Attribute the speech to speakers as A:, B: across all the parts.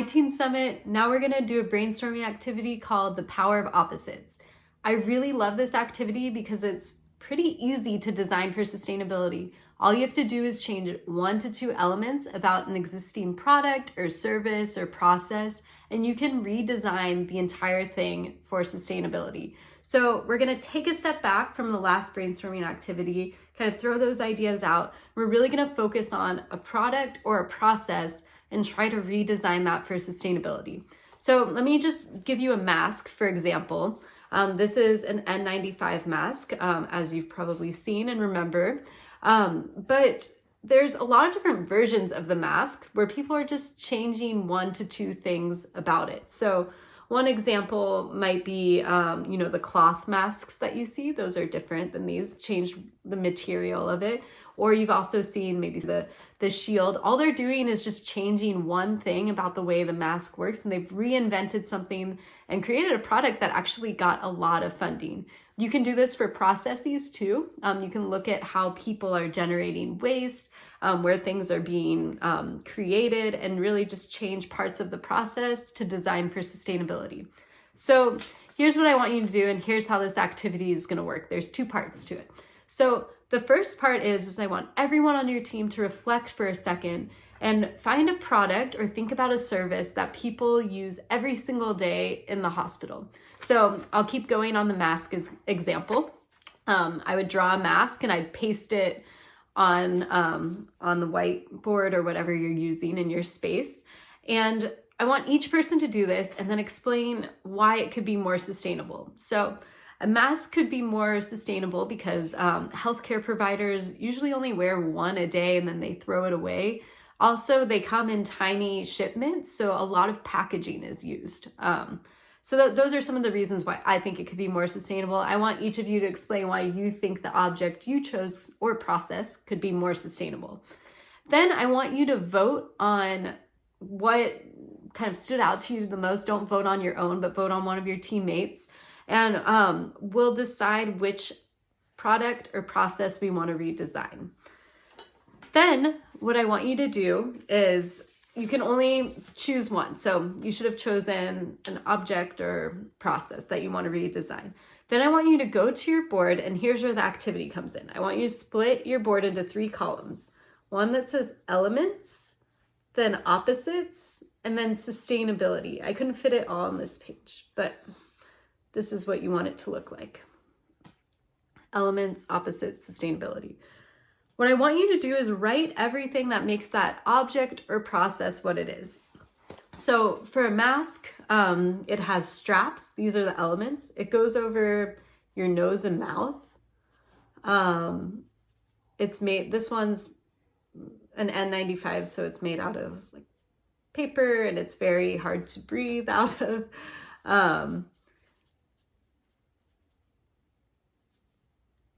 A: Teen Summit. Now we're gonna do a brainstorming activity called the Power of Opposites. I really love this activity because it's pretty easy to design for sustainability. All you have to do is change 1 to 2 elements about an existing product or service or process, and you can redesign the entire thing for sustainability. So we're gonna take a step back from the last brainstorming activity, kind of throw those ideas out. We're really gonna focus on a product or a process and try to redesign that for sustainability. So let me just give you a mask, for example. This is an N95 mask, as you've probably seen and remember. But there's a lot of different versions of the mask where people are just changing 1 to 2 things about it. So one example might be, the cloth masks that you see. Those are different than these, change the material of it. Or you've also seen maybe the shield. All they're doing is just changing one thing about the way the mask works, and they've reinvented something and created a product that actually got a lot of funding. You can do this for processes too. You can look at how people are generating waste, where things are being created, and really just change parts of the process to design for sustainability. So here's what I want you to do, and here's how this activity is gonna work. There's 2 parts to it. So the first part is I want everyone on your team to reflect for a second and find a product or think about a service that people use every single day in the hospital. So I'll keep going on the mask as example. I would draw a mask and I'd paste it on the whiteboard or whatever you're using in your space. And I want each person to do this and then explain why it could be more sustainable. So a mask could be more sustainable because healthcare providers usually only wear 1 a day and then they throw it away. Also, they come in tiny shipments, so a lot of packaging is used. Those are some of the reasons why I think it could be more sustainable. I want each of you to explain why you think the object you chose or process could be more sustainable. Then I want you to vote on what kind of stood out to you the most. Don't vote on your own, but vote on one of your teammates. And we'll decide which product or process we want to redesign. Then what I want you to do is you can only choose one. So you should have chosen an object or process that you want to redesign. Then I want you to go to your board, and here's where the activity comes in. I want you to split your board into 3 columns. One that says elements, then opposites, and then sustainability. I couldn't fit it all on this page, but this is what you want it to look like. Elements, opposites, sustainability. What I want you to do is write everything that makes that object or process what it is. So for a mask, it has straps. These are the elements. It goes over your nose and mouth. This one's an N95, so it's made out of like paper, and it's very hard to breathe out of.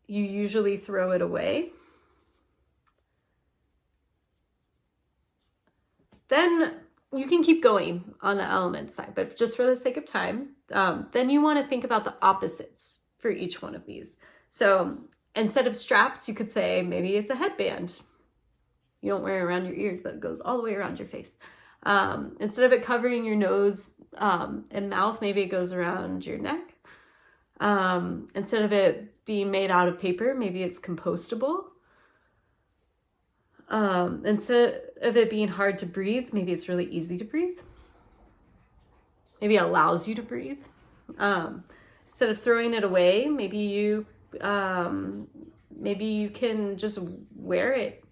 A: You usually throw it away. Then you can keep going on the elements side, but just for the sake of time, then you want to think about the opposites for each one of these. So instead of straps, you could say maybe it's a headband. You don't wear it around your ears, but it goes all the way around your face. Instead of it covering your nose and mouth, maybe it goes around your neck. Instead of it being made out of paper, maybe it's compostable. Instead of it being hard to breathe, maybe it's really easy to breathe. Maybe it allows you to breathe. Instead of throwing it away, maybe you can just wear it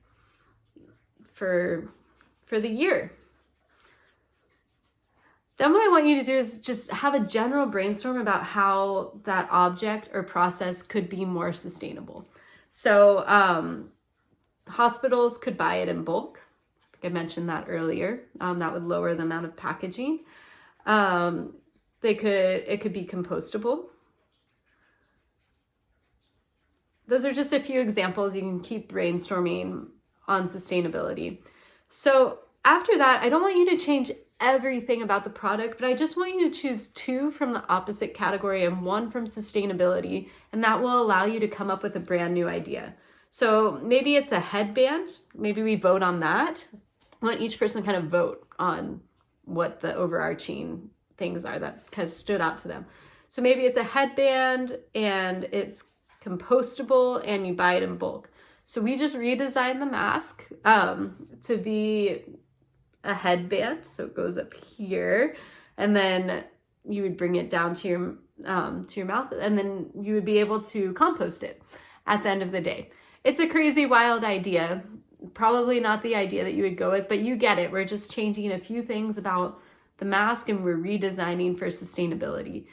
A: for the year. Then what I want you to do is just have a general brainstorm about how that object or process could be more sustainable. So hospitals could buy it in bulk. I think I mentioned that earlier. That would lower the amount of packaging. It could be compostable. Those are just a few examples. You can keep brainstorming on sustainability. So after that, I don't want you to change everything about the product, but I just want you to choose 2 from the opposite category and 1 from sustainability, and that will allow you to come up with a brand new idea. So maybe it's a headband. Maybe we vote on that. I want each person to kind of vote on what the overarching things are that kind of stood out to them. So maybe it's a headband and it's compostable and you buy it in bulk. So we just redesigned the mask to be a headband. So it goes up here, and then you would bring it down to your mouth, and then you would be able to compost it at the end of the day. It's a crazy, wild idea. Probably not the idea that you would go with, but you get it. We're just changing a few things about the mask and we're redesigning for sustainability.